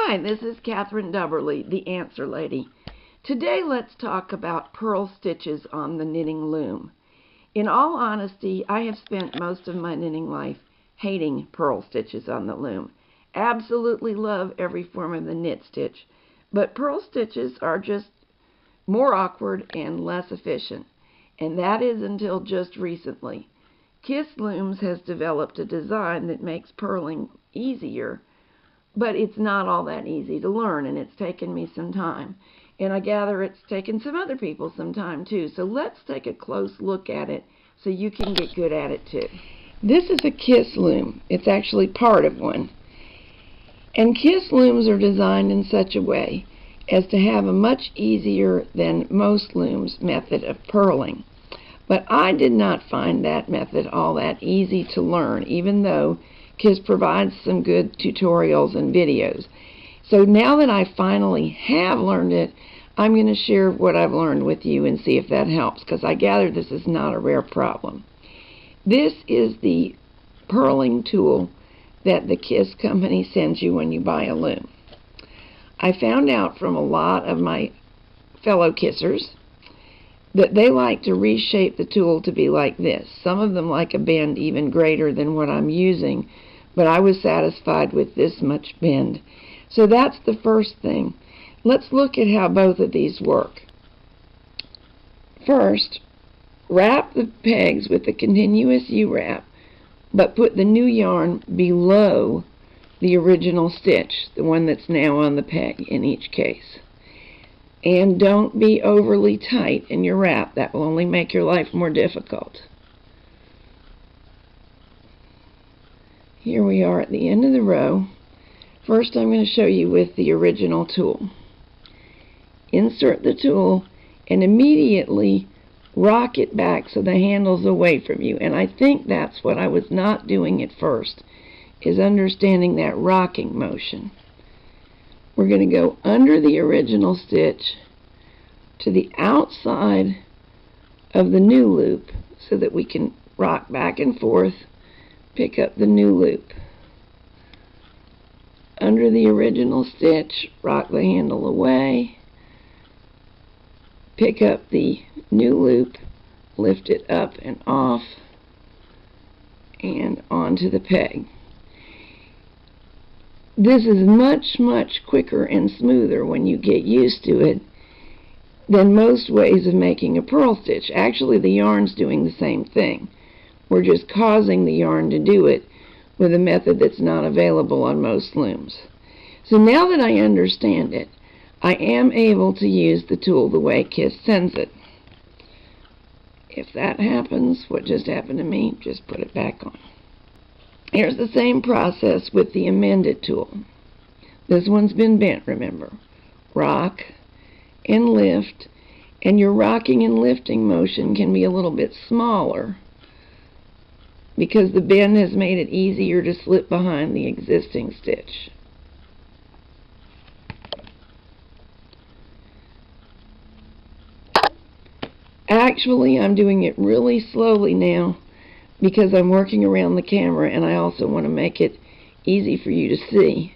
Hi, this is Catherine Dubberly, the Answer Lady. Today let's talk about purl stitches on the knitting loom. In all honesty, I have spent most of my knitting life hating purl stitches on the loom. Absolutely love every form of the knit stitch, but purl stitches are just more awkward and less efficient, and that is until just recently. Kiss Looms has developed a design that makes purling easier, but it's not all that easy to learn, and it's taken me some time. And I gather it's taken some other people some time too. So let's take a close look at it so you can get good at it too. This is a Kiss loom. It's actually part of one. And Kiss looms are designed in such a way as to have a much easier than most looms method of purling. But I did not find that method all that easy to learn, even though Kiss provides some good tutorials and videos. So now that I finally have learned it, I'm going to share what I've learned with you and see if that helps, because I gather this is not a rare problem. This is the purling tool that the Kiss company sends you when you buy a loom. I found out from a lot of my fellow Kissers that they like to reshape the tool to be like this. Some of them like a bend even greater than what I'm using, but I was satisfied with this much bend. So that's the first thing. Let's look at how both of these work. First, wrap the pegs with the continuous U-wrap, but put the new yarn below the original stitch, the one that's now on the peg in each case. And don't be overly tight in your wrap. That will only make your life more difficult. Here we are at the end of the row. First I'm going to show you with the original tool. Insert the tool and immediately rock it back so the handle's away from you. And I think that's what I was not doing at first, is understanding that rocking motion. We're going to go under the original stitch to the outside of the new loop so that we can rock back and forth, pick up the new loop. Under the original stitch, rock the handle away, pick up the new loop, lift it up and off, and onto the peg. This is much, much quicker and smoother when you get used to it than most ways of making a purl stitch. Actually, the yarn's doing the same thing. We're just causing the yarn to do it with a method that's not available on most looms. So now that I understand it, I am able to use the tool the way Kiss sends it. If that happens, what just happened to me, just put it back on. Here's the same process with the amended tool. This one's been bent, remember. Rock and lift, and your rocking and lifting motion can be a little bit smaller because the bend has made it easier to slip behind the existing stitch. Actually, I'm doing it really slowly now because I'm working around the camera and I also want to make it easy for you to see.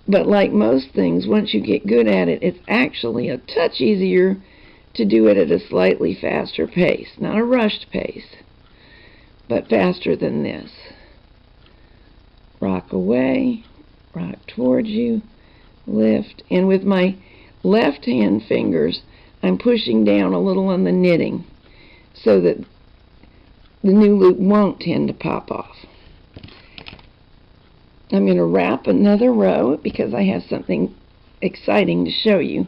But like most things, once you get good at it, it's actually a touch easier to do it at a slightly faster pace. Not a rushed pace, but faster than this. Rock away, rock towards you, lift, and with my left hand fingers I'm pushing down a little on the knitting so that the new loop won't tend to pop off. I'm going to wrap another row because I have something exciting to show you.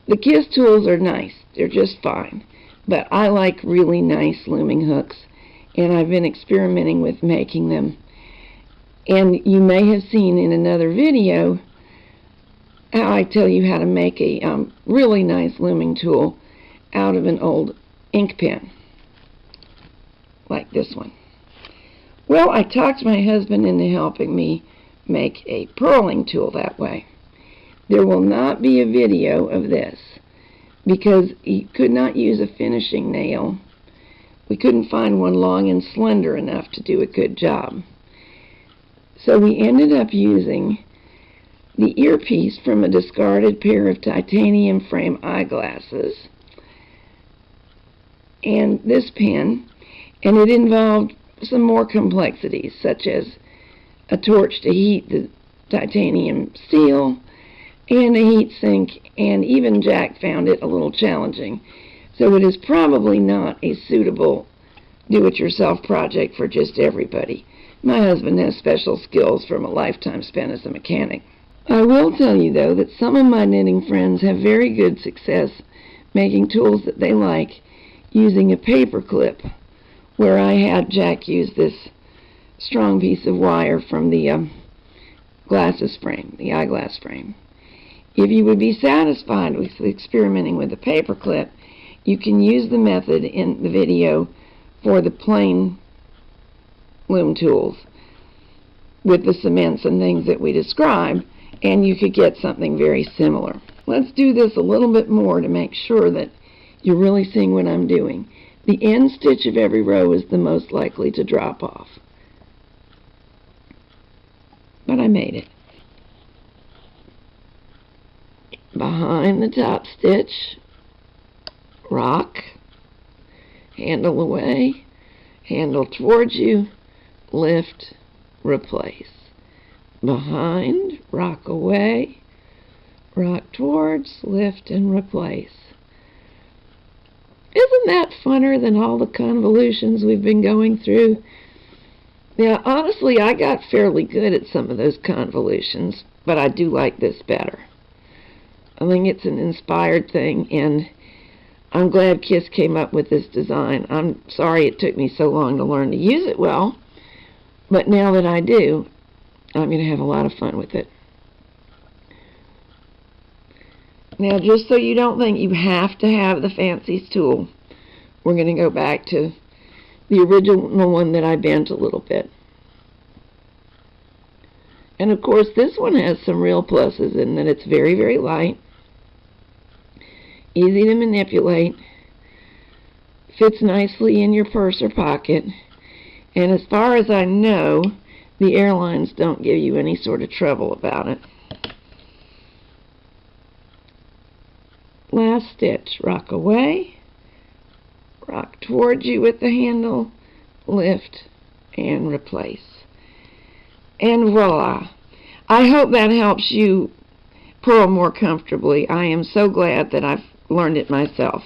The Kiss tools are nice. They're just fine. But I like really nice looming hooks, and I've been experimenting with making them. And you may have seen in another video how I tell you how to make a really nice looming tool out of an old ink pen, like this one. Well, I talked my husband into helping me make a purling tool that way. There will not be a video of this because he could not use a finishing nail. We couldn't find one long and slender enough to do a good job. So we ended up using the earpiece from a discarded pair of titanium frame eyeglasses and this pen, and it involved some more complexities, such as a torch to heat the titanium steel and a heat sink, and even Jack found it a little challenging. So it is probably not a suitable do-it-yourself project for just everybody. My husband has special skills from a lifetime spent as a mechanic. I will tell you, though, that some of my knitting friends have very good success making tools that they like using a paper clip, where I had Jack use this strong piece of wire from the glasses frame, the eyeglass frame. If you would be satisfied with experimenting with a paper clip, you can use the method in the video for the plain loom tools with the cements and things that we described, and you could get something very similar. Let's do this a little bit more to make sure that you're really seeing what I'm doing. The end stitch of every row is the most likely to drop off, but I made it. Behind the top stitch, rock, handle away, handle towards you, lift, replace. Behind, rock away, rock towards, lift, and replace. Isn't that funner than all the convolutions we've been going through? Now, honestly, I got fairly good at some of those convolutions, but I do like this better. I think it's an inspired thing, and I'm glad Kiss came up with this design. I'm sorry it took me so long to learn to use it well, but now that I do, I'm going to have a lot of fun with it. Now, just so you don't think you have to have the fancy tool, we're going to go back to the original one that I bent a little bit. And of course, this one has some real pluses in that it's very, very light, easy to manipulate, fits nicely in your purse or pocket, and as far as I know, the airlines don't give you any sort of trouble about it. Last stitch, rock away, rock towards you with the handle, lift, and replace. And voila! I hope that helps you purl more comfortably. I am so glad that I've learned it myself.